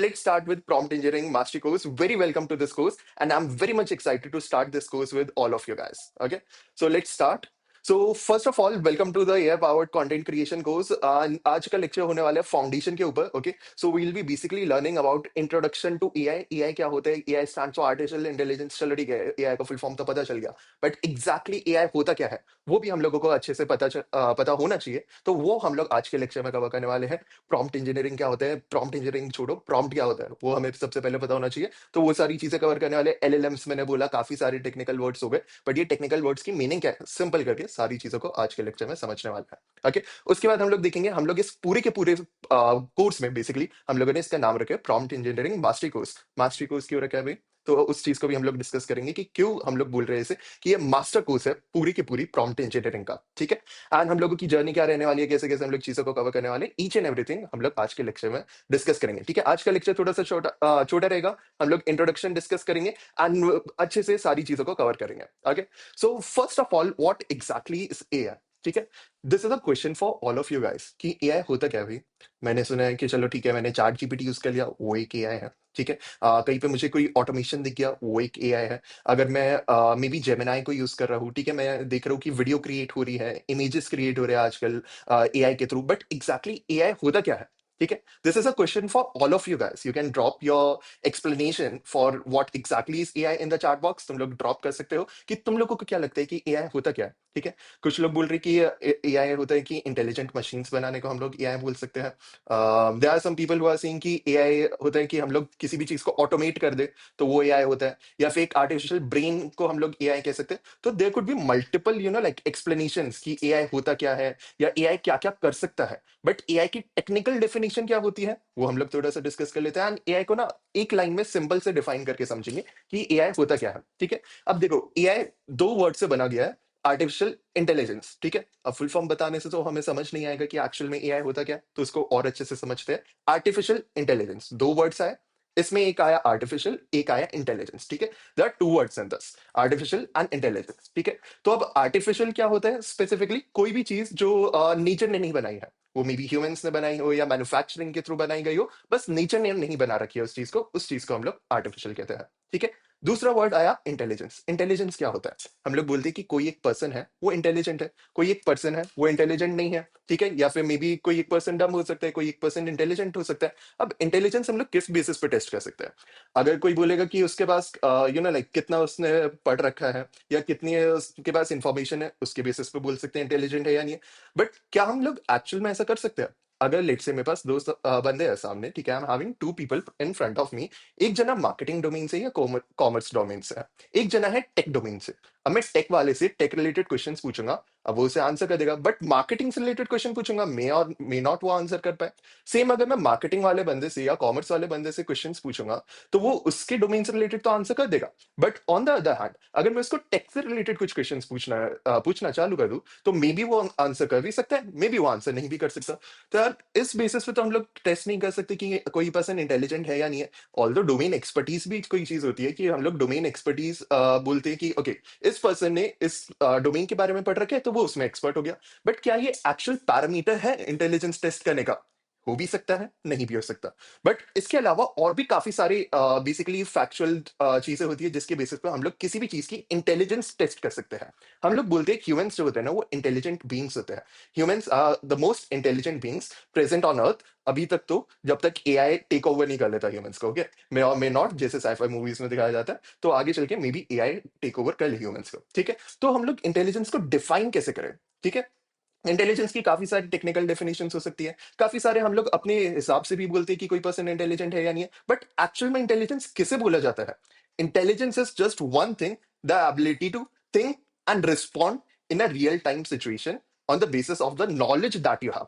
let's start with prompt engineering mastery course. Very welcome to this course, and I'm very much excited to start this course with all of you guys. Okay, so let's start. So first of all, welcome to the AI powered content creation course. आज का lecture होने वाला है foundation के ऊपर. Okay, so we will be basically learning about introduction to AI. AI क्या होता है? AI stands for artificial intelligence. चलो ठीक है, एआई का फुल फॉर्म तो पता चल गया, बट एग्जैक्टली एआई होता क्या है वो भी हम लोगों को अच्छे से पता होना चाहिए. तो वो हम लोग आज के लेक्चर में कवर करने वाले हैं. प्रॉम्प्ट इंजीनियरिंग क्या होता है, प्रॉम्प्ट इंजीनियरिंग छोड़ो, प्रॉम्प्ट क्या होता है वो हमें सबसे पहले पता होना चाहिए. तो वो सारी चीजें कवर करने वाले. एलएलएम्स मैंने बोला, काफी सारे टेक्निकल वर्ड्स हो गए, बट ये टेक्निकल वर्ड्स की मीनिंग क्या है सिंपल करके सारी चीजों को आज के लेक्चर में समझने वाला है. ओके, उसके बाद हम लोग देखेंगे, हम लोग इस पूरे के पूरे कोर्स में बेसिकली हम लोगों ने इसका नाम रखा है prompt engineering mastery course. Mastery course क्यों रखा है भाई? तो उस चीज को भी हम लोग डिस्कस करेंगे कि क्यों हम लोग बोल रहे हैं इसे कि ये मास्टर कोर्स है पूरी की पूरी प्रॉम्प्ट इंजीनियरिंग का. ठीक है, एंड हम लोगों की जर्नी क्या रहने वाली है, कैसे कैसे हम लोग चीजों को कवर करने वाले, ईच एंड एवरीथिंग हम लोग आज के लेक्चर में डिस्कस करेंगे. ठीक है, आज का लेक्चर थोड़ा सा छोटा रहेगा. हम लोग इंट्रोडक्शन डिस्कस करेंगे एंड अच्छे से सारी चीजों को कवर करेंगे. Okay, so first of all, what exactly is AI? ठीक है, this is a question for all of you guys कि एआई होता क्या है भाई. मैंने सुना है कि चलो ठीक है, मैंने चैट जीपीटी यूज कर लिया, वो एक एआई है. ठीक है, कहीं पे मुझे कोई ऑटोमेशन दिख गया, वो एक एआई है. अगर मैं मे बी जेमिनाई को यूज कर रहा हूँ, ठीक है, मैं देख रहा हूँ कि वीडियो क्रिएट हो रही है, इमेजेस क्रिएट हो रहे हैं आजकल एआई के थ्रू, बट एग्जैक्टली एआई होता क्या है? ठीक है, this is a question for all of you guys. You can drop your explanation for what exactly is AI in the chat box. तुम लोग ड्रॉप कर सकते हो कि तुम लोगों को क्या लगता है कि एआई होता क्या है. ठीक है, कुछ लोग बोल रहे कि एआई होता है कि इंटेलिजेंट मशीन्स बनाने को हम लोग एआई बोल सकते हैं. There are some people who are saying कि एआई होता है कि हम लोग किसी भी चीज को ऑटोमेट कर दे तो वो एआई होता है, या फिर एक आर्टिफिशियल ब्रेन को हम लोग एआई कह सकते हैं. तो there could be multiple like explanations कि एआई होता क्या है या एआई क्या क्या कर सकता है. बट एआई की टेक्निकल डेफिनेशन क्या होती है वो हम लोग थोड़ा सा डिस्कस कर लेते हैं, एंड एआई को ना एक लाइन में सिंपल से डिफाइन करके समझेंगे कि एआई होता क्या है. ठीक है, अब देखो, एआई दो वर्ड से बना गया है, आर्टिफिशियल इंटेलिजेंस. ठीक है, अब फुल फॉर्म बताने से तो हमें समझ नहीं आएगा कि एक्चुअल में एआई होता क्या है, तो इसको और अच्छे से समझते हैं. आर्टिफिशियल इंटेलिजेंस, दो वर्ड्स आए, इसमें एक आया आर्टिफिशियल, एक आया इंटेलिजेंस. ठीक है, there are two words in this, artificial and intelligence. ठीक है, तो अब आर्टिफिशियल क्या होता है स्पेसिफिकली? कोई भी चीज जो नेचर ने नहीं बनाई है, वो मे बी ह्यूमंस ने बनाई हो या मैन्युफैक्चरिंग के थ्रू बनाई गई हो, बस नेचर ने नहीं बना रखी है उस चीज को हम लोग आर्टिफिशियल कहते हैं. ठीक है, दूसरा वर्ड आया इंटेलिजेंस. इंटेलिजेंस क्या होता है? हम लोग बोलते हैं कि कोई एक पर्सन है वो इंटेलिजेंट है, कोई एक पर्सन है वो इंटेलिजेंट नहीं है. ठीक है, या फिर मे बी कोई एक पर्सन डम हो सकता है, कोई एक पर्सन इंटेलिजेंट हो सकता है. अब इंटेलिजेंस हम लोग किस बेसिस पे टेस्ट कर सकते हैं? अगर कोई बोलेगा कि उसके पास लाइक कितना उसने पढ़ रखा है या कितनी उसके पास इंफॉर्मेशन है, उसके बेसिस पे बोल सकते हैं इंटेलिजेंट है या नहीं है. बट क्या हम लोग एक्चुअल में ऐसा कर सकते हैं? अगर लेट से मेरे पास दो बंदे हैं सामने, ठीक है, I am having two people in front of me. एक जना मार्केटिंग डोमेन से या कॉमर्स डोमेन से है, एक जना है टेक डोमेन से. अब मैं टेक वाले से टेक रिलेटेड क्वेश्चंस पूछूंगा, अब वो उसे आंसर कर देगा, बट मार्केटिंग से रिलेटेड क्वेश्चन पूछूंगा, मे और मे नॉट वो आंसर कर पाए. सेम अगर मैं मार्केटिंग वाले बंदे से या कॉमर्स वाले बंदे से क्वेश्चंस पूछूंगा, तो वो उसके डोमेन से रिलेटेड तो आंसर कर देगा. But on the other hand, अगर मैं उसको टेक से रिलेटेड कुछ क्वेश्चंस पूछना चालू कर दूं, तो मे बी वो आंसर कर भी सकता है, मे बी वो आंसर नहीं भी कर सकता. तो यार इस बेसिस पे तो हम लोग टेस्ट नहीं कर सकते कि कोई पर्सन इंटेलिजेंट है या नहीं है. ऑल्दो डोमेन एक्सपर्टीज भी कोई चीज होती है कि हम लोग डोमेन एक्सपर्टीज बोलते हैं कि ओके, इस पर्सन ने इस डोमेन के बारे में पढ़ रखे है तो वो उसमें एक्सपर्ट हो गया. बट क्या ये एक्चुअल पैरामीटर है इंटेलिजेंस टेस्ट करने का? हो भी सकता है, नहीं भी हो सकता. बट इसके अलावा और भी काफी सारे बेसिकली फैक्चुअल चीजें होती है जिसके बेसिस पे हम लोग किसी भी चीज की इंटेलिजेंस टेस्ट कर सकते हैं. हम लोग बोलते हैं ह्यूमंस जो होते हैं ना वो इंटेलिजेंट बींग्स होते हैं. Humans are the most intelligent beings present on earth अभी तक, तो जब तक एआई टेक ओवर नहीं कर लेता ह्यूमंस को. ओके, मे और मे नॉट, जैसे साइफाई मूवीज में दिखाया जाता है, तो आगे चल के may be AI tech over कर ले ह्यूमंस को. ठीक है, तो हम लोग इंटेलिजेंस को डिफाइन कैसे करें? ठीक है, इंटेलिजेंस की काफी सारी टेक्निकल डेफिनेशंस हो सकती है, काफी सारे हम लोग अपने हिसाब से भी बोलते हैं कि कोई पर्सन इंटेलिजेंट है या नहीं है. बट एक्चुअल में इंटेलिजेंस किसे बोला जाता है? Intelligence is just one thing, the ability to think and respond in a real time situation on the basis of the knowledge that you have.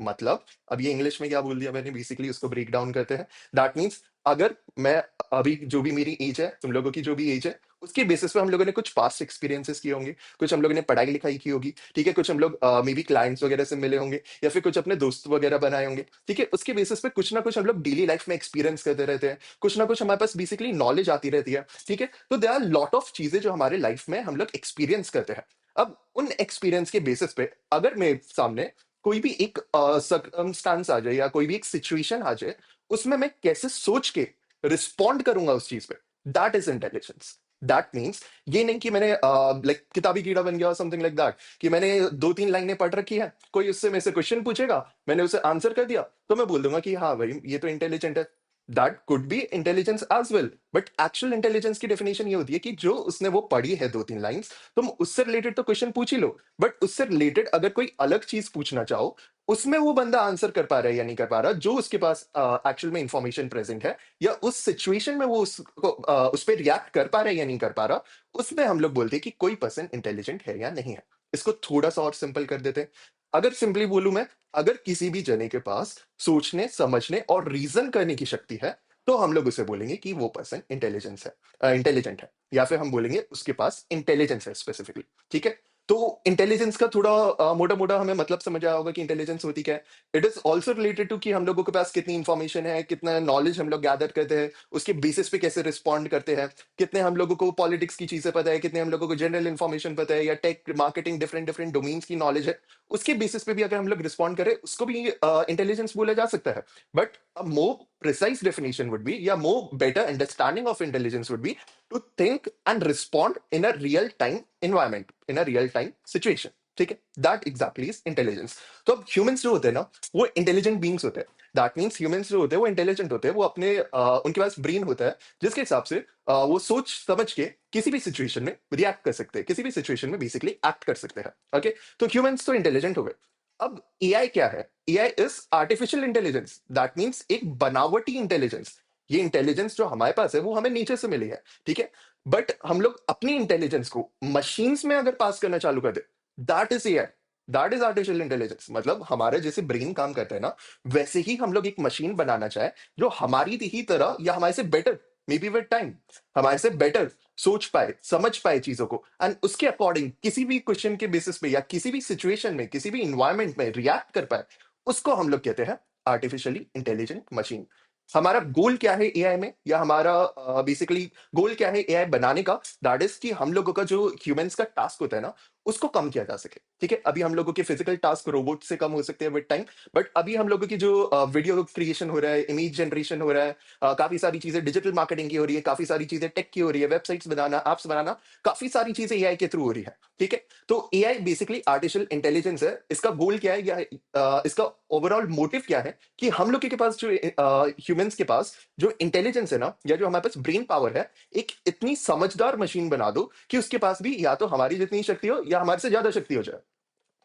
मतलब, अब ये इंग्लिश में क्या बोल दिया मैंने, बेसिकली उसको ब्रेक डाउन करते हैं. दैट मीन्स, अगर मैं अभी जो भी मेरी एज है, तुम लोगों की जो भी एज है, उसके बेसिस पे हम लोगों ने कुछ पास्ट एक्सपीरियंसेस किए होंगे, कुछ हम लोगों ने पढ़ाई लिखाई की होगी. ठीक है, कुछ हम लोग मे बी क्लाइंट्स वगैरह से मिले होंगे, या फिर कुछ अपने दोस्त वगैरह बनाए होंगे. ठीक है, उसके बेसिस पे कुछ ना कुछ हम लोग डेली लाइफ में एक्सपीरियंस करते रहते हैं, कुछ ना कुछ हमारे पास बेसिकली नॉलेज आती रहती है. ठीक है, तो देयर आर लॉट ऑफ चीजें जो हमारे लाइफ में हम लोग एक्सपीरियंस करते हैं. अब उन एक्सपीरियंस के बेसिस पे अगर मेरे सामने कोई भी एक सर्कमस्टांस आ जाए या कोई भी एक सिचुएशन आ जाए, उसमें मैं कैसे सोच के रिस्पॉन्ड करूंगा उस चीज पे, that is intelligence. That means ये नहीं कि मैंने लाइक किताबी कीड़ा बन गया समथिंग लाइक दैट, कि मैंने दो तीन लाइनें पढ़ रखी है, कोई उससे मेरे से क्वेश्चन पूछेगा, मैंने उसे आंसर कर दिया, तो मैं बोल दूंगा कि हाँ भाई ये तो इंटेलिजेंट है। That could be intelligence as well, but actual intelligence की डेफिनेशन ये होती है कि जो उसने वो पढ़ी है दो तीन लाइंस, तुम उससे रिलेटेड तो क्वेश्चन पूछ ही लो, बट उससे रिलेटेड अगर कोई अलग चीज पूछना चाहो, उसमें वो बंदा आंसर कर पा रहा है या नहीं कर पा रहा, जो उसके पास एक्चुअल में इंफॉर्मेशन प्रेजेंट है, या उस सिचुएशन में वो उसको उस पर रिएक्ट कर पा रहा है या नहीं कर पा रहा, उसमें हम लोग बोलते हैं कि कोई पर्सन इंटेलिजेंट है या नहीं है। इसको थोड़ा सा और सिंपल कर देते हैं। अगर सिंपली बोलूं मैं, अगर किसी भी जने के पास सोचने समझने और रीजन करने की शक्ति है, तो हम लोग उसे बोलेंगे कि वो पर्सन इंटेलिजेंस है, इंटेलिजेंट है, या फिर हम बोलेंगे उसके पास इंटेलिजेंस है स्पेसिफिकली। ठीक है। तो इंटेलिजेंस का थोड़ा मोटा मोटा हमें मतलब समझ आया होगा कि इंटेलिजेंस होती क्या है। It is also related to कि हम लोगों के पास कितनी इंफॉर्मेशन है, कितना नॉलेज हम लोग गैदर करते हैं, उसके बेसिस पे कैसे रिस्पॉन्ड करते हैं, कितने हम लोगों को पॉलिटिक्स की चीजें पता है, कितने हम लोगों को जनरल इन्फॉर्मेशन पता है, या tech marketing different different domains की नॉलेज है, उसके बेसिस पे भी अगर हम लोग रिस्पॉन्ड करें, उसको भी इंटेलिजेंस बोला जा सकता है। But a more precise definition would be, yeah, more better understanding of intelligence would be to think and respond in a real time environment, in a real time situation। ठीक है, that exactly is intelligence. तो अब humans जो होते हैं ना, वो intelligent beings होते हैं। दैट मीन्स ह्यूमंस जो होते हैं वो इंटेलिजेंट होते हैं, वो अपने उनके पास ब्रेन होता है, जिसके हिसाब से वो सोच समझ के किसी भी सिचुएशन में रिएक्ट कर सकते हैं, किसी भी सिचुएशन में बेसिकली एक्ट कर सकते हैं। ओके, तो ह्यूमंस तो इंटेलिजेंट हो गए। अब एआई क्या है? AI is artificial intelligence. That means एक बनावटी इंटेलिजेंस। ये इंटेलिजेंस जो हमारे पास है वो हमें नीचे से मिली है, ठीक है, बट हम लोग अपनी इंटेलिजेंस को मशीन्स में अगर पास करना चालू कर दे, that is AI, that is artificial intelligence. मतलब हमारे जैसे ब्रेन काम करता है ना, वैसे ही हम लोग एक मशीन बनाना चाहे जो हमारी ही तरह या हमारे से better, may be with time, हमारे से बेटर सोच पाए, समझ पाए चीजों को, एंड उसके अकॉर्डिंग किसी भी क्वेश्चन के बेसिस पे या किसी भी सिचुएशन में, किसी भी इन्वायरमेंट में रिएक्ट कर पाए, उसको हम लोग कहते हैं आर्टिफिशियली इंटेलिजेंट मशीन। हमारा गोल क्या है एआई में, या हमारा बेसिकली गोल क्या है एआई बनाने का? दैट इज कि हम लोगों का जो ह्यूमंस का टास्क होता है ना, उसको कम किया जा सके। ठीक है, अभी हम लोगों के फिजिकल टास्क रोबोट से कम हो सकते हैं विद टाइम, बट अभी हम लोगों की जो वीडियो क्रिएशन हो रहा है, इमेज जनरेशन हो रहा है, काफी सारी चीजें डिजिटल मार्केटिंग की हो रही है, काफी सारी चीजें टेक की हो रही है, वेबसाइट्स बनाना, एप्स बनाना, काफी सारी चीजें एआई के थ्रू हो रही है। ठीक है, तो एआई बेसिकली आर्टिफिशियल इंटेलिजेंस है। इसका गोल क्या है, या इसका ओवरऑल मोटिव क्या है, कि हम लोग के पास जो ह्यूमंस के पास जो इंटेलिजेंस है ना, या जो हमारे पास ब्रेन पावर है, एक इतनी समझदार मशीन बना दो कि उसके पास भी या तो हमारी जितनी शक्ति हो या हमारे से ज्यादा शक्ति हो जाए।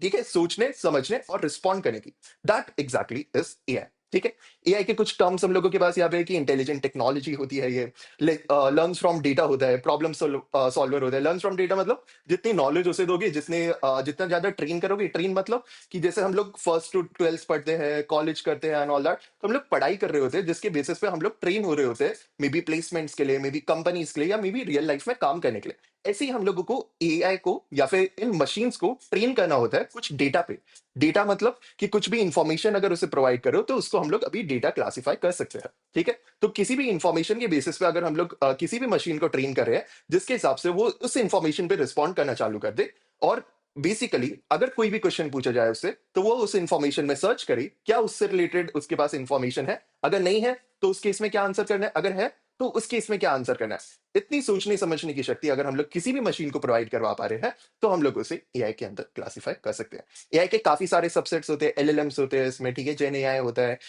ठीक है, सोचने समझने और रिस्पॉन्ड करने की, दैट एग्जैक्टली इज एआई। ठीक है, एआई के कुछ टर्म्स हम लोगों के पास यहाँ पे है कि इंटेलिजेंट टेक्नोलॉजी होती है, ये लर्न्स फ्रॉम डेटा होता है, प्रॉब्लम सॉल्वर होता है। लर्न्स फ्रॉम डेटा मतलब जितनी नॉलेज उसे दोगे, जितना ज्यादा ट्रेन करोगे, ट्रेन मतलब कि जैसे हम लोग फर्स्ट टू ट्वेल्थ पढ़ते हैं, कॉलेज करते हैं एंड ऑल दैट, तो हम लोग पढ़ाई कर रहे होते हैं, जिसके बेसिस पे हम लोग ट्रेन हो रहे होते हैं, मे बी प्लेसमेंट्स के लिए, मे बी कंपनीज के लिए, या मे बी रियल लाइफ में काम करने के लिए। ऐसे ही हम लोगों को एआई को या फिर इन मशीन्स को ट्रेन करना होता है कुछ डेटा पे। डेटा मतलब कि कुछ भी इंफॉर्मेशन अगर उसे प्रोवाइड करो, तो उसको हम लोग अभी डेटा क्लासिफाई कर सकते हैं। ठीक है, तो किसी भी इंफॉर्मेशन के बेसिस पे अगर हम लोग किसी भी मशीन को ट्रेन कर रहे हैं, जिसके हिसाब से वो उस इंफॉर्मेशन पे रिस्पॉन्ड करना चालू कर दे, और बेसिकली अगर कोई भी क्वेश्चन पूछा जाए उससे, तो वो उस इंफॉर्मेशन में सर्च करे क्या उससे रिलेटेड उसके पास इंफॉर्मेशन है, अगर नहीं है तो उस केस में क्या आंसर करना है, अगर है तो उस केस में क्या आंसर करना है। इतनी सोचने समझने की शक्ति अगर हम लोग किसी भी मशीन को प्रोवाइड करवा पा रहे हैं, तो हम लोग उसे एआई के अंदर क्लासिफाई कर सकते हैं। एआई के काफी सारे सबसेट्स होते हैं, एलएलएम्स होते हैं इसमें, ठीक है, जेन एआई होता है,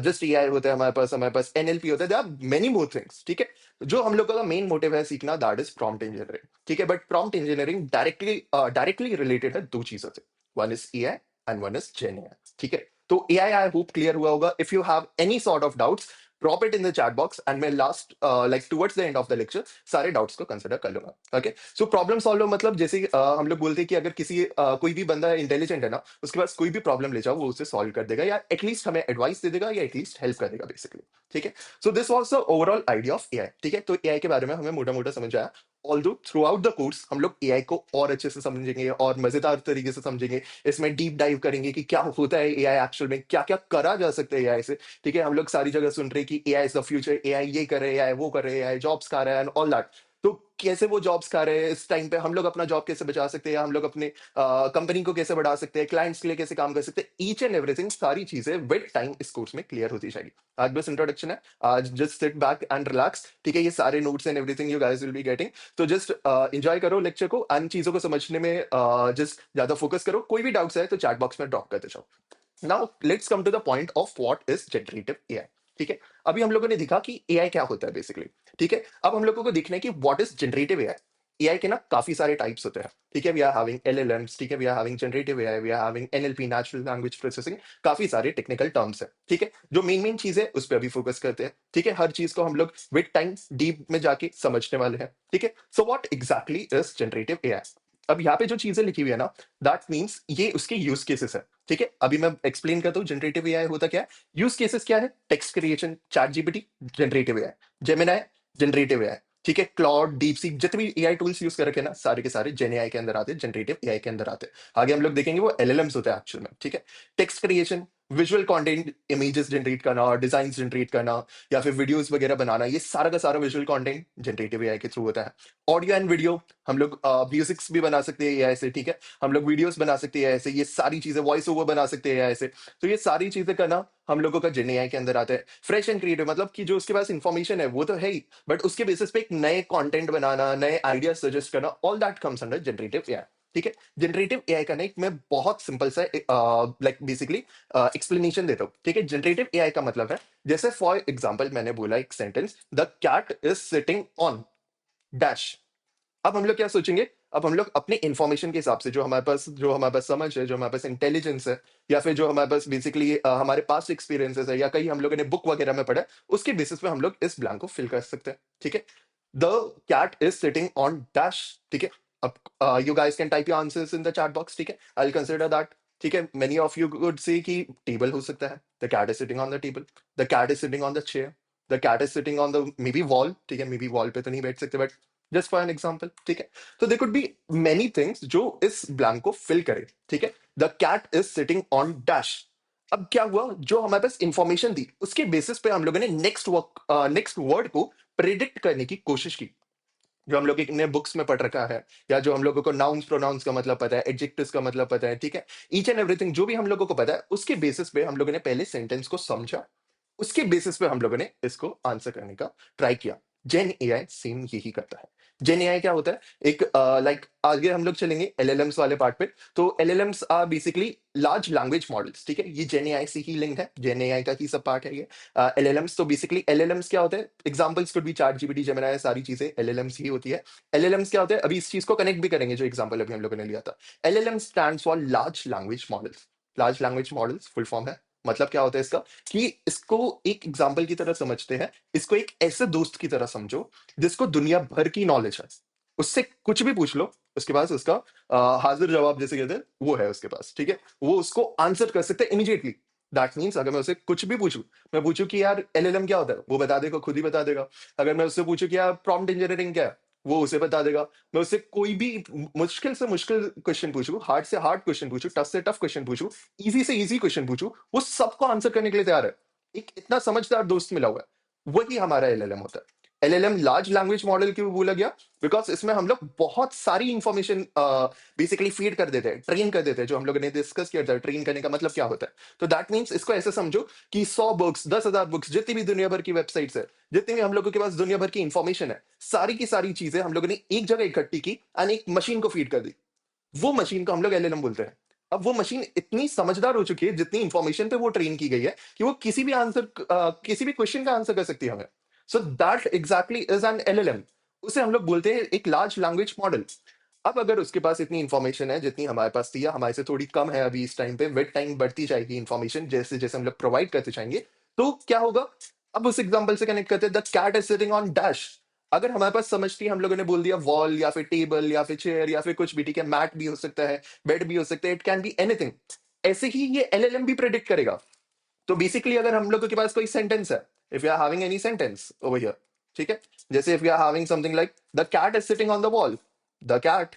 जस्ट एआई होता है, हमारे पास एनएलपी होता है, there are many more things. ठीक है, जो हम लोग का मेन मोटिव है सीखना, दैट इज प्रॉम्प्ट इंजीनियरिंग। ठीक है, but prompt engineering directly related है दो चीजों से, one is AI and one is gen AI. ठीक है, तो एआई आई होप क्लियर हुआ होगा। If you have any sort of doubts, drop it in the chat box, and मैं last like towards the end of the lecture सारे doubts को consider कर लूंगा। ओके, सो प्रॉब्लम सॉल्व मतलब जैसे हम लोग बोलते हैं कि अगर कोई भी बंदा इंटेलिजेंट है ना, उसके पास कोई भी प्रॉब्लम ले जाओ, वो उसे सॉल्व कर देगा, या एटलीस्ट हमें एडवाइस दे देगा, या एटलीस्ट हेल्प कर देगा बेसिकली। ठीक है, so this was the overall idea of AI. ठीक है, तो एआई के बारे में हमें मोटा मोटा समझ आया। Although through out the course हम लोग एआई को और अच्छे से समझेंगे और मजेदार तरीके से समझेंगे, इसमें डीप डाइव करेंगे कि क्या होता है एआई एक्चुअल में, क्या क्या करा जा सकता है एआई से। ठीक है, हम लोग सारी जगह सुन रहे हैं कि AI is the future, AI ये कर रहे हैं, एआई वो कर रहे हैं, एआई जॉब्स खा रहा है एंड ऑल दैट। तो कैसे वो जॉब्स खा रहे हैं इस टाइम पे, हम लोग अपना जॉब कैसे बचा सकते हैं, हम लोग अपने कंपनी को कैसे बढ़ा सकते हैं, क्लाइंट्स के लिए कैसे काम कर सकते हैं, ईच एंड एवरीथिंग सारी चीजें विद टाइम इस कोर्स में क्लियर होती जाएगी। आज बस इंट्रोडक्शन है, आज just sit back and relax, ठीक है। ये सारे notes and everything you guys will be getting, तो जस्ट एंजॉय करो लेक्चर को, अन्य चीजों को समझने में जस्ट ज्यादा फोकस करो। कोई भी डाउट्स है तो चैट बॉक्स में ड्रॉप करते जाओ। Now let's come to the point of what is generative AI. ठीक है, अभी हम लोगों ने देखा कि एआई क्या होता है बेसिकली। ठीक है, अब हम लोगों को देखना है कि what is generative AI. AI के ना काफी सारे टाइप्स होते हैं। ठीक है, वी आर हैविंग एलएलएम्स, ठीक है, we are having generative AI, we are having NLP, natural language processing. काफी सारे टेक्निकल टर्म्स है। ठीक है, जो मेन मेन चीज है उस पर अभी फोकस करते हैं। ठीक है, हर चीज को हम लोग विद टाइम डीप में जाके समझने वाले हैं। ठीक है, so what exactly is generative AI. अब यहाँ पे जो चीजें लिखी हुई है ना, दैट मीन्स ये उसके यूज केसेस है। ठीक है, अभी मैं एक्सप्लेन करता हूँ जनरेटिव एआई होता क्या है। यूज केसेस क्या है, text creation, chat GPT, generative AI, Gemini, generative AI. ठीक है, क्लाउड, डीप सीक, जितने भी एआई टूल्स यूज कर रखे हैं ना, सारे के सारे जेन एआई के अंदर आते हैं, जनरेटिव एआई के अंदर आते हैं। आगे हम लोग देखेंगे वो एलएलएम्स होते हैं एक्चुअल में। ठीक है, text creation, visual content, images generate करना, डिजाइन जनरेट करना, या फिर वीडियोस वगैरह बनाना, ये सारा का सारा विजुअल कंटेंट जनरेटिव एआई के थ्रू होता है। ऑडियो एंड वीडियो, हम लोग म्यूजिक्स भी बना सकते हैं एआई से। ठीक है, हम लोग वीडियोस बना सकते हैं ऐसे, ये सारी चीजें, वॉइस ओवर बना सकते हैं ऐसे। तो ये सारी चीजें करना हम लोगों का जेन एआई के अंदर आता है। फ्रेश एंड क्रिएटिव मतलब कि जो उसके पास इंफॉर्मेशन है वो तो है ही, बट उसके बेसिस पे एक नए कंटेंट बनाना, नए आइडिया सजेस्ट करना, all that comes under generative AI. ठीक है, जनरेटिव एआई का ना एक मैं बहुत सिंपल सा लाइक बेसिकली एक्सप्लेनेशन देता हूँ। ठीक है, जनरेटिव एआई का मतलब है, जैसे फॉर एग्जांपल मैंने बोला एक sentence, the cat is sitting on dash. अब हम लोग क्या सोचेंगे, अब हम लोग अपने इंफॉर्मेशन के हिसाब से, जो हमारे पास समझ है, जो हमारे पास इंटेलिजेंस है, या फिर जो हमारे पास बेसिकली हमारे पास एक्सपीरियंसेस है, या कहीं हम लोगों ने बुक वगैरह में पढ़ा है, उसके बेसिस पे हम लोग इस ब्लैंक को फिल कर सकते हैं। ठीक है, the cat is sitting on dash. ठीक है, अब you guys can type your answers in the chat box. ठीक है, आई विल कंसिडर दैट। ठीक है, many of you would say कि टेबल हो सकता है, the cat is sitting on the table, the cat is sitting on the chair, the cat is sitting on the maybe wall. ठीक है, may be wall पे तो नहीं बैठ सकते, but just for an example. ठीक है, तो they could be many things जो इस ब्लैंक को फिल करे। ठीक है, the cat is sitting on dash. अब क्या हुआ, जो हमारे पास इंफॉर्मेशन थी उसके बेसिस पे हम लोगों ने नेक्स्ट वर्ड को प्रिडिक्ट करने की कोशिश की। जो हम लोग ने बुक्स में पढ़ रखा है, या जो हम लोगों को नाउन्स प्रोनाउंस का मतलब पता है, एडजेक्टिव्स का मतलब पता है। ठीक है, ईच एंड एवरीथिंग जो भी हम लोगों को पता है, उसके बेसिस पे हम लोगों ने पहले सेंटेंस को समझा, उसके बेसिस पे हम लोगों ने इसको आंसर करने का ट्राई किया। जेन एआई सेम यही करता है। जेन एआई क्या होता है, एक लाइक आगे हम लोग चलेंगे एलएलएम्स वाले पार्ट पे। तो LLMs are basically large language models. ठीक है, ये जेन एआई से ही लिंक है, जेन एआई का ही सब पार्ट है ये। एलएलएम्स, तो बेसिकली एलएलएम्स क्या होते हैं, examples could be chat GPT, Gemini, सारी चीजें एलएलएम्स ही होती है। एलएलएम्स क्या होते हैं, अभी इस चीज को कनेक्ट भी करेंगे, जो एग्जांपल अभी हम लोगों ने लिया था। LLM stands for large language models. Large language models full form है, मतलब क्या होता है इसका, कि इसको एक एग्जाम्पल की तरह समझते हैं। इसको एक ऐसे दोस्त की तरह समझो जिसको दुनिया भर की नॉलेज है, उससे कुछ भी पूछ लो, उसके पास उसका हाजिर जवाब जैसे कहते हैं वो है उसके पास। ठीक है, वो उसको आंसर कर सकते हैं इमीडिएटली। दैट मीन्स अगर मैं उससे कुछ भी पूछूं, मैं पूछूं कि यार एलएलएम क्या होता है, वो बता देगा, खुद ही बता देगा। अगर मैं उससे पूछूं कि यार प्रॉम्प्ट इंजीनियरिंग क्या है, वो उसे बता देगा। मैं उससे कोई भी मुश्किल से मुश्किल क्वेश्चन पूछूं, हार्ड से हार्ड क्वेश्चन पूछूं, टफ से टफ क्वेश्चन पूछूं, इजी से इजी क्वेश्चन पूछूं, वो सबको आंसर करने के लिए तैयार है। एक इतना समझदार दोस्त मिला हुआ है, वही हमारा एलएलएम होता है। एलएलएम लार्ज लैंग्वेज मॉडल क्यों बोला गया, बिकॉज इसमें हम लोग बहुत सारी इंफॉर्मेशन बेसिकली फीड कर देते हैं, ट्रेन कर देते हैं, जो हम लोगों ने डिस्कस किया था। ट्रेन करने का मतलब क्या होता है, तो दैट मीन्स इसको ऐसे समझो कि 100 बुक्स, 10,000 बुक्स, जितनी भी दुनिया भर की वेबसाइट्स है, जितनी भी हम लोगों के पास दुनिया भर की इंफॉर्मेशन है, सारी की सारी चीजें हम लोगों ने एक जगह इकट्ठी की एंड एक मशीन को फीड कर दी। वो मशीन को हम लोग एलएलएम बोलते हैं। अब वो मशीन इतनी समझदार हो चुकी है, जितनी इंफॉर्मेशन पे वो ट्रेन की गई है, कि वो किसी भी आंसर, किसी भी क्वेश्चन का आंसर कर सकती है हमें। So that exactly is an LLM. उसे हम लोग बोलते हैं एक लार्ज लैंग्वेज मॉडल। अब अगर उसके पास इतनी इंफॉर्मेशन है जितनी हमारे पास थी, या हमारे से थोड़ी कम है अभी इस टाइम पे, विद टाइम बढ़ती जाएगी इंफॉर्मेशन, जैसे जैसे हम लोग प्रोवाइड करते जाएंगे, तो क्या होगा। अब उस एग्जांपल से कनेक्ट करते हैं, the cat is sitting on dash. अगर हमारे पास समझती, हम लोगों ने बोल दिया वॉल, या फिर टेबल, या फिर चेयर, या फिर कुछ भी। ठीक है, मैट भी हो सकता है, बेड भी हो सकता है, इट कैन बी एनीथिंग। ऐसे ही ये एलएलएम भी प्रेडिक्ट करेगा। तो बेसिकली अगर हम लोगों के पास कोई सेंटेंस है, if you are having any sentence over here, ठीक है, जैसे if you are having something like the cat is sitting on the wall, the cat,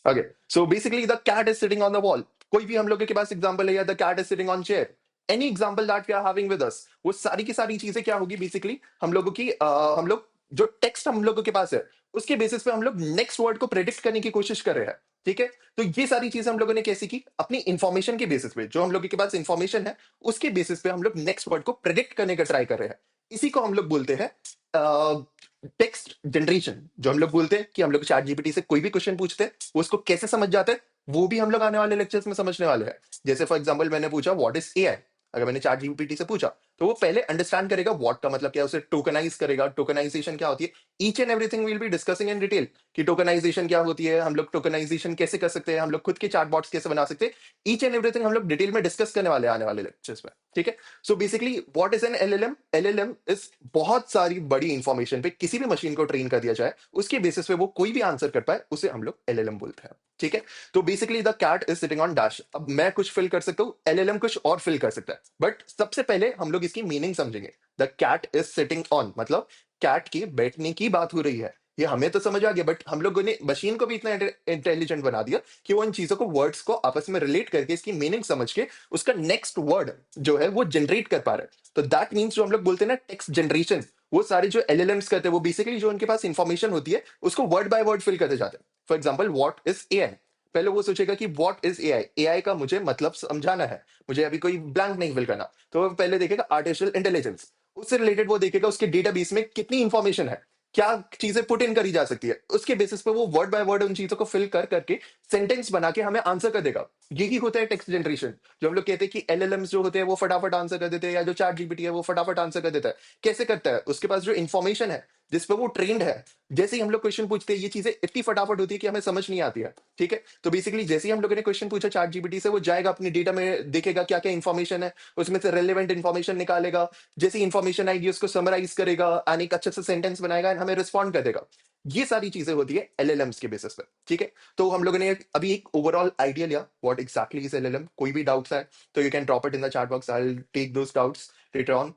okay, so basically the cat is sitting on the wall. कोई भी हम लोगों के पास example है, या the cat is sitting on chair, any example that we are having with us, वो सारी की सारी चीजें क्या होगी बेसिकली, हम लोगों की हम लोग जो टेक्स्ट हम लोगों के पास है उसके बेसिस पे हम लोग नेक्स्ट वर्ड को प्रेडिक्ट करने की कोशिश कर रहे हैं। ठीक है, तो ये सारी चीजें हम लोगों ने कैसे की, अपनी इंफॉर्मेशन के बेसिस पे, जो हम लोगों के पास इंफॉर्मेशन है उसके बेसिस पे हम लोग नेक्स्ट वर्ड को प्रेडिक्ट करने का ट्राई कर रहे हैं। इसी को हम लोग बोलते हैं टेक्स्ट जनरेशन। जो हम लोग बोलते हैं कि हम लोग चैट जीपीटी से कोई भी क्वेश्चन पूछते हैं, वो उसको कैसे समझ जाते हैं, वो भी हम लोग आने वाले लेक्चर्स में समझने वाले हैं। जैसे फॉर एग्जांपल मैंने पूछा व्हाट इज एआई, अगर मैंने चैट जीपीटी से पूछा तो वो पहले अंडरस्टैंड करेगा व्हाट का मतलब क्या है, उसे टोकनाइज करेगा, टोकनाइजेशन क्या होती है, each and everything will be discussing in detail कि टोकनाइजेशन क्या होती है, हम लोग टोकनाइजेशन कैसे कर सकते हैं, हम लोग खुद के चैटबॉट्स कैसे बना सकते हैं, ईच एंड एवरीथिंग हम लोग डिटेल में डिस्कस करने वाले हैं आने वाले लेक्चर्स में। ठीक है, so basically what is an LLM, LLM is बहुत सारी बड़ी इंफॉर्मेशन पे किसी भी मशीन को ट्रेन कर दिया जाए, उसके बेसिस पे वो कोई भी आंसर कर पाए, उसे हम लोग एलएलएम बोलते हैं। ठीक है, तो basically the cat is sitting on dash. अब मैं कुछ फिल कर सकता हूँ, एलएलएम कुछ और फिल कर सकता है, बट सबसे पहले हम लोग इसकी मीनिंग समझेंगे। The cat is sitting on मतलब कैट के बैठने की बात हो रही है, ये हमें तो समझ आ गया, बट हम लोगों ने मशीन को भी इतना इंटेलिजेंट बना दिया कि वो इन चीजों को, वर्ड्स को आपस में रिलेट करके इसकी मीनिंग समझ के उसका नेक्स्ट वर्ड जो है वो जनरेट कर पा रहे हैं। तो दैट मीन्स जो हम लोग बोलते हैं ना टेक्स्ट जनरेशन, वो सारे जो एलएलएम्स करते हैं वो बेसिकली जो उनके पास इंफॉर्मेशन होती है उसको वर्ड बाय वर्ड फिल करते जाते हैं। For example what is AI, पहले वो सोचेगा कि व्हाट इज एआई, एआई का मुझे मतलब समझाना है, मुझे अभी कोई ब्लैंक नहीं फिल करना, तो वो पहले देखेगा आर्टिफिशियल इंटेलिजेंस, उससे रिलेटेड वो देखेगा उसके डेटाबेस में कितनी इंफॉर्मेशन है, क्या चीजें पुट इन करी जा सकती है, उसके बेसिस पे वो वर्ड बाय वर्ड उन चीजों को फिल कर करके सेंटेंस बना के हमें आंसर कर देगा। यही होता है टेक्स्ट जनरेशन। जो हम लोग कहते हैं कि एलएलएम्स जो होते हैं वो फटाफट आंसर कर देते हैं, या जो चैट जीपीटी है वो फटाफट आंसर कर देता है, कैसे करता है, उसके पास जो इन्फॉर्मेशन है जिस पे वो ट्रेंड है, जैसे ही हम लोग क्वेश्चन पूछते हैं ये चीजें इतनी फटाफट होती है कि हमें समझ नहीं आती है। ठीक है, तो बेसिकली जैसे ही हम लोगों ने क्वेश्चन पूछा चैट जीपीटी से, वो जाएगा अपनी डेटा में, देखेगा क्या क्या इन्फॉर्मेशन है, उसमें से रेलिवेंट इन्फॉर्मेशन निकालेगा, जैसे इन्फॉर्मेशन आएगी उसको समराइज करेगा एंड एक अच्छे से सेंटेंस बनाएगा एंड हमें रिस्पॉन्ड कर देगा। ये सारी चीजें होती है एलएलएम्स के बेसिस पे। ठीक है, तो हम लोगों ने अभी एक ओवरऑल आइडिया लिया व्हाट एग्जैक्टली इज एलएलएम। कोई भी डाउट्स है तो you can drop it in the chat box, I will take those doubts later on.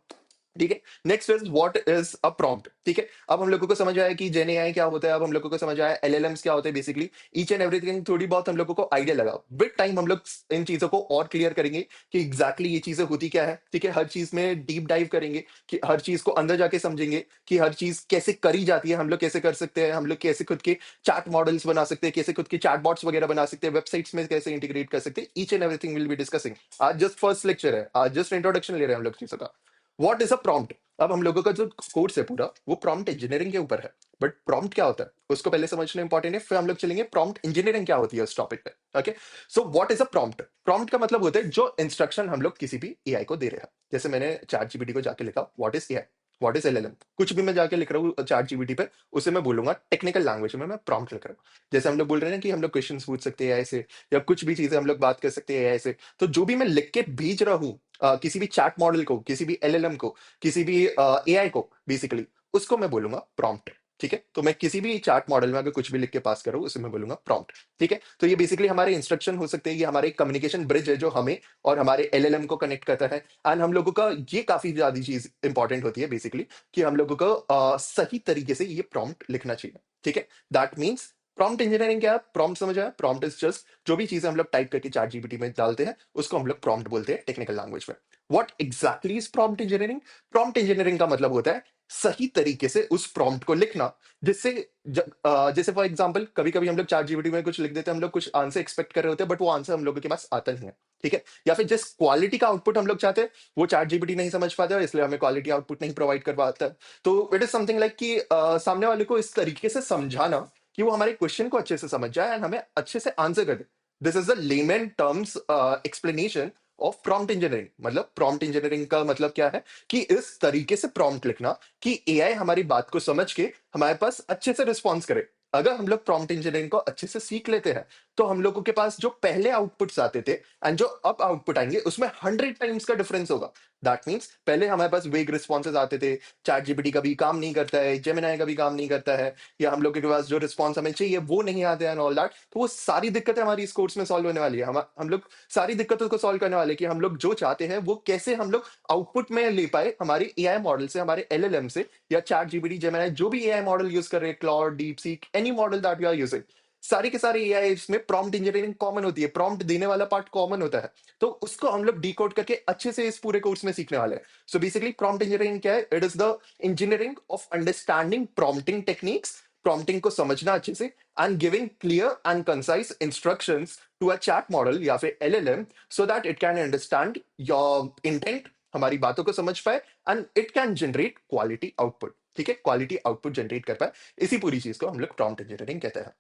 ठीक है, next is what is a prompt. ठीक है, अब हम लोगों को समझ आया कि जेन एआई क्या होता है, अब हम लोगों को समझ आया एलएलएम्स क्या होते हैं, बेसिकली ईच एंड एवरीथिंग थोड़ी बहुत हम लोगों को आइडिया लगा। विद टाइम हम लोग इन चीजों को और क्लियर करेंगे कि एग्जैक्टली ये चीजें होती क्या है। ठीक है, हर चीज में डीप डाइव करेंगे कि हर चीज को अंदर जाके समझेंगे कि हर चीज कैसे करी जाती है, हम लोग कैसे कर सकते हैं, हम लोग कैसे खुद के चैट मॉडल्स बना सकते हैं, कैसे खुद के चैट बॉट्स वगैरह बना सकते हैं, वेबसाइट्स में कैसे इंटीग्रेट कर सकते हैं, each and everything will be discussing. आज जस्ट फर्स्ट लेक्चर है, आज जस्ट इंट्रोडक्शन ले रहे हैं हम लोग चीजों का। What is a prompt. अब हम लोगों का जो कोर्स है पूरा वो प्रॉम्प्ट इंजीनियरिंग के ऊपर है, बट प्रॉम्प्ट क्या होता है उसको पहले समझना इंपॉर्टेंट है, फिर हम लोग चलेंगे प्रॉम्प्ट इंजीनियरिंग क्या होती है उस टॉपिक पे। Okay, so what is a prompt. Prompt का मतलब होता है जो इंस्ट्रक्शन हम लोग किसी भी एआई को दे रहे हैं। जैसे मैंने चैट जीपीटी को जाके लिखा what is AI, what is LLM, कुछ भी मैं जाके लिख रहा हूँ चैट जीपीटी पे, उसे मैं बोलूंगा टेक्निकल लैंग्वेज में, मैं प्रॉम्प्ट लिख रहा हूँ। जैसे हम लोग बोल रहे हैं ना कि हम लोग क्वेश्चन पूछ सकते हैं एआई से, या कुछ भी चीजें हम लोग बात कर सकते हैं एआई से, तो जो भी मैं लिख के भेज रहा हूँ किसी भी चैट मॉडल को, किसी भी एलएलएम को, किसी भी एआई को, बेसिकली उसको मैं बोलूंगा प्रॉम्प्ट। ठीक है, तो मैं किसी भी चार्ट मॉडल में अगर कुछ भी लिख के पास करूँ उसे मैं बोलूंगा प्रॉम्प्ट। ठीक है, तो ये बेसिकली हमारे इंस्ट्रक्शन हो सकते हैं, ये हमारे कम्युनिकेशन ब्रिज है जो हमें और हमारे एलएलएम को कनेक्ट करता है। एंड हम लोगों का ये काफी ज्यादा चीज इंपॉर्टेंट होती है बेसिकली, कि हम लोगों को सही तरीके से ये प्रॉम्प्ट लिखना चाहिए। ठीक है, दैट मीन्स प्रॉम्प्ट इंजीनियरिंग क्या है, प्रॉम्प्ट समझ आया, प्रॉम्प्ट इज जस्ट जो भी चीजें हम लोग टाइप करके चैट जीपीटी में डालते हैं उसको हम लोग प्रॉम्प्ट बोलते हैं टेक्निकल लैंग्वेज में। What exactly is prompt engineering. Prompt engineering का मतलब होता है सही तरीके से उस प्रॉम्प्ट को लिखना, जिससे जैसे फॉर एग्जांपल कभी कभी हम लोग चैट जीपीटी में कुछ लिख देते हैं, हम लोग कुछ आंसर एक्सपेक्ट कर रहे होते हैं बट वो आंसर हम लोगों के पास आता नहीं है। ठीक है, या फिर जिस क्वालिटी का आउटपुट हम लोग चाहते हैं वो चैट जीपीटी नहीं समझ पाता है, इसलिए हमें क्वालिटी आउटपुट नहीं प्रोवाइड कर पाता है। तो इट इज समथिंग लाइक कि सामने वाले को इस तरीके से समझाना कि वो हमारे क्वेश्चन को अच्छे से समझ जाए एंड हमें अच्छे से आंसर कर दे। This is the layman terms explanation of prompt engineering. मतलब प्रॉम्प्ट इंजीनियरिंग का मतलब क्या है कि इस तरीके से प्रॉम्प्ट लिखना कि एआई हमारी बात को समझ के हमारे पास अच्छे से रिस्पॉन्स करे। अगर हम लोग प्रॉम्प्ट इंजीनियरिंग को अच्छे से सीख लेते हैं तो हम लोगों के पास जो पहले आउटपुट्स आते थे एंड जो अब आउटपुट आएंगे उसमें 100 टाइम्स का डिफरेंस होगा। दैट मीन्स पहले हमारे पास वेग रिस्पॉन्सेज आते थे, चैट जीपीटी कभी काम नहीं करता है, जेमिनाई का भी काम नहीं करता है, या हम लोग के पास जो रिस्पॉन्स हमें चाहिए वो नहीं आते हैं ऑल दैट। तो वो सारी दिक्कतें हमारी इस कोर्स में सॉल्व होने वाली है। हम लोग सारी दिक्कतों को सॉल्व करने वाले कि हम लोग जो चाहते हैं वो कैसे हम लोग आउटपुट में ले पाए हमारे एआई मॉडल से, हमारे एलएलएम से, या चैट जीपीटी जेमिनाई जो भी एआई मॉडल यूज कर रहे हैं, Claude, DeepSeek, any model that we are using. सारे के सारे एआई इसमें प्रॉम्प्ट इंजीनियरिंग कॉमन होती है, प्रॉम्प्ट देने वाला पार्ट कॉमन होता है। तो उसको हम लोग डिकोड करके अच्छे से इस पूरे कोर्स में सीखने वाले हैं। सो बेसिकली प्रॉम्प्ट इंजीनियरिंग क्या है? It is the engineering of understanding prompting techniques, prompting को समझना अच्छे से, and giving clear and concise instructions to a chat model या फिर LLM, so that it can understand your intent, हमारी बातों को समझ पाए, and it can generate quality output. ठीक है, क्वालिटी आउटपुट जनरेट कर पाए, इसी पूरी चीज को हम लोग प्रॉम्प्ट इंजीनियरिंग कहते हैं।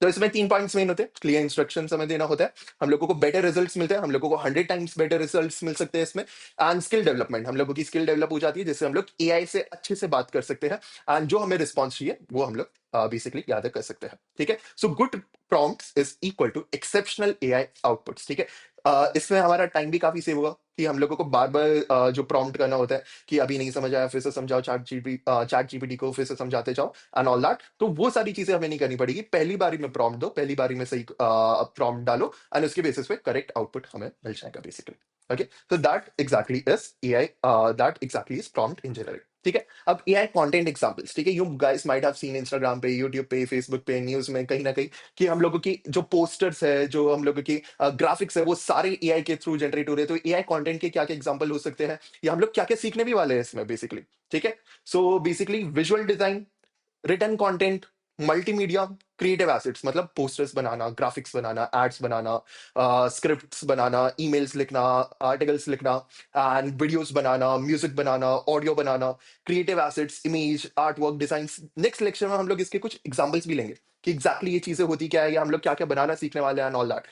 तो इसमें 3 पॉइंट्स मेन होते हैं। क्लियर इंस्ट्रक्शन हमें देना होता है, हम लोगों को बेटर रिजल्ट्स मिलते हैं, हम लोगों को 100 टाइम्स बेटर रिजल्ट्स मिल सकते हैं इसमें। एंड स्किल डेवलपमेंट, हम लोगों की स्किल डेवलप हो जाती है, जिससे हम लोग एआई से अच्छे से बात कर सकते हैं, एंड जो हमें रिस्पॉन्स चाहिए वो हम लोग बेसिकली याद कर सकते हैं। ठीक है, so good prompts is equal to exceptional AI outputs. ठीक है, इसमें हमारा टाइम भी काफी सेव होगा कि हम लोगों को बार बार जो प्रॉम्प्ट करना होता है कि अभी नहीं समझ आया, फिर से समझाओ, चैट जीपीटी को फिर से समझाते जाओ एंड ऑल दैट। तो वो सारी चीजें हमें नहीं करनी पड़ेगी, पहली बारी में प्रॉम्प्ट दो, पहली बारी में सही प्रॉम्प्ट डालो, एंड उसके बेसिस पे करेक्ट आउटपुट हमें मिल जाएगा basically. Okay, so that exactly is AI, that exactly is prompt engineering। ठीक है, अब AI कंटेंट एग्जांपल्स। ठीक है, you guys might have seen Instagram पे, यूट्यूब पे, फेसबुक पे, न्यूज में कहीं ना कहीं कि हम लोगों की जो पोस्टर्स है, जो हम लोगों की ग्राफिक्स है, वो सारे एआई के थ्रू जनरेट हो रहे हैं। तो एआई कंटेंट के क्या क्या एग्जांपल हो सकते हैं, या हम लोग क्या क्या सीखने भी वाले हैं इसमें बेसिकली। ठीक है, so basically visual design, written content, multimedia, creative assets, मतलब पोस्टर्स बनाना, ग्राफिक्स बनाना, एड्स बनाना, स्क्रिप्ट्स बनाना, ईमेल्स लिखना, आर्टिकल्स लिखना, and videos banana, music banana, audio banana, creative assets, image, art work, design. Next lecture में हम लोग इसके कुछ एग्जांपल्स भी लेंगे कि एग्जैक्टली ये चीजें होती क्या है, या हम लोग क्या क्या बनाना सीखने वाले हैं, and all that.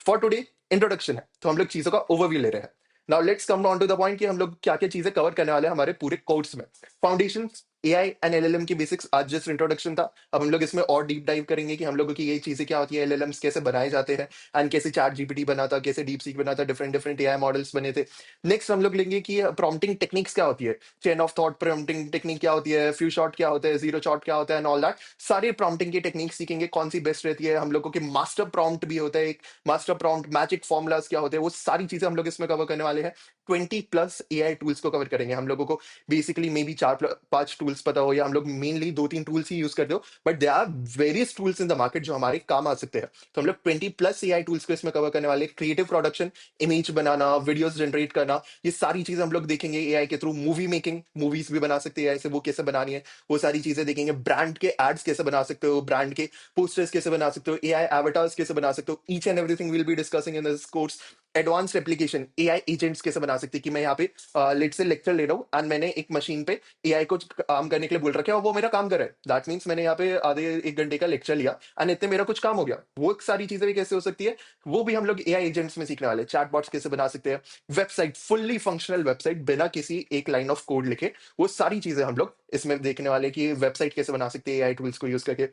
For today introduction है, तो हम लोग चीजों का ओवरव्यू ले रहे हैं। Now let's come on to the point कि हम लोग क्या क्या चीजें कवर करने वाले हैं हमारे पूरे कोर्स में। फाउंडेशन, एआई एंड एलएलएम की बेसिक्स, आज जस्ट इंट्रोडक्शन था। अब हम लोग इसमें और डीप डाइव करेंगे कि हम लोगों की ये चीजें क्या होती है, एलएलएम्स कैसे बनाए जाते हैं, एंड कैसे चैट जीपीटी बना था, कैसे डीप सीक बना था, डिफरेंट डिफरेंट एआई मॉडल्स बने थे। नेक्स्ट हम लोग लेंगे कि प्रॉम्प्टिंग टेक्निक्स क्या होती है, chain of thought prompting technique क्या होती है, फ्यू शॉट क्या होता है, जीरो शॉट क्या होता है, एंड ऑल दैट। सारे प्रॉम्प्टिंग की टेक्निक सीखेंगे, कौन सी बेस्ट रहती है। हम लोगों के मास्टर प्रॉम्प्ट भी होता है एक, मास्टर प्रॉम्प्ट, मैजिक फॉर्मुलाज क्या होते हैं, वो सारी चीजें हम लोग इसमें कवर करने वाले हैं। 20+ एआई टूल्स को कवर करेंगे। हम लोगों को बेसिकली मे बी 4-5 टूल्स पता हो, या हम लोग मेनली 2-3 टूल्स ही यूज करते हो, but they are various tools in the market जो हमारे काम आ सकते हैं। तो हम लोग 20+ एआई टूल्स को इसमें कवर करने वाले। क्रिएटिव प्रोडक्शन, इमेज बनाना, वीडियोस जनरेट करना, ये सारी चीजें हम लोग देखेंगे एआई के थ्रू। मूवी मेकिंग, मूवीज भी बना सकते हैं एआई से, वो कैसे बनानी है, वो सारी चीजें देखेंगे। ब्रांड के एड्स कैसे बना सकते हो, ब्रांड के पोस्टर्स कैसे बना सकते हो, एआई एवेटार्स कैसे बना सकते हो, each and everything will be discussing in this course. Advanced application, AI agents कैसे बना सकते हैं कि मैं यहाँ पे लेट से लेक्चर ले रहा हूँ, एंड मैंने एक मशीन पे एआई को काम करने के लिए बोल रखा है, और वो मेरा काम कर रहा है। दैट मीन्स मैंने यहाँ पे आधे 1 घंटे का लेक्चर लिया, एंड इतने मेरा कुछ काम हो गया। वो एक सारी चीजें भी कैसे हो सकती है, वो भी हम लोग एआई एजेंट्स में सीखने वाले। चैटबॉट्स कैसे बना सकते हैं, वेबसाइट, फुल्ली फंक्शनल वेबसाइट बिना किसी एक लाइन ऑफ कोड लिखे, वो सारी चीजें हम लोग इसमें देखने वाले कि वेबसाइट कैसे बना सकते हैं एआई टूल्स को यूज करके।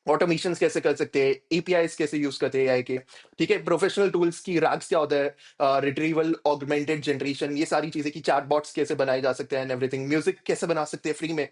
ऑटोमेशन कैसे कर सकते हैं, एपीआईज कैसे यूज करते हैं एआई के। ठीक है, प्रोफेशनल टूल्स की रैग्स क्या होता है, रिट्रीवल, ऑगमेंटेड जनरेशन, ये सारी चीजें, की चैटबॉट्स कैसे बनाए जा सकते हैं एंड एवरीथिंग। म्यूजिक कैसे बना सकते हैं फ्री में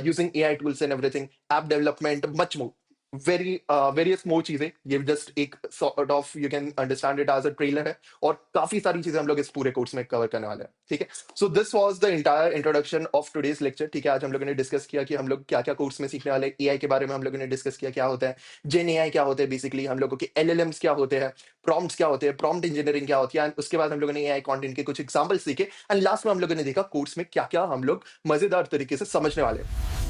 using AI tools and everything. App development, much more, very various more चीजें। ये जस्ट एक sort of, you can understand it as a trailer है, और काफी सारी चीजें हम लोग इस पूरे कोर्स में कवर करने वाले हैं। ठीक है, so this was the entire introduction of today's lecture. ठीक है, आज हम लोगों ने डिस्कस किया कि हम लोग क्या क्या कोर्स में सीखने वाले। एआई के बारे में हम लोगों ने डिस्कस किया, क्या होता है जेन एआई, क्या होते हैं बेसिकली हम लोगों के एलएलएम्स, क्या होते हैं प्रॉम्प्ट्स, क्या होते हैं प्रॉम्प्ट इंजीनियरिंग, क्या होती है। एंड उसके बाद हम लोगों ने एआई कंटेंट के कुछ एग्जांपल्स सीखे, एंड लास्ट में हम लोगों ने देखा कोर्स में क्या क्या हम लोग मजेदार तरीके से समझने वाले हैं।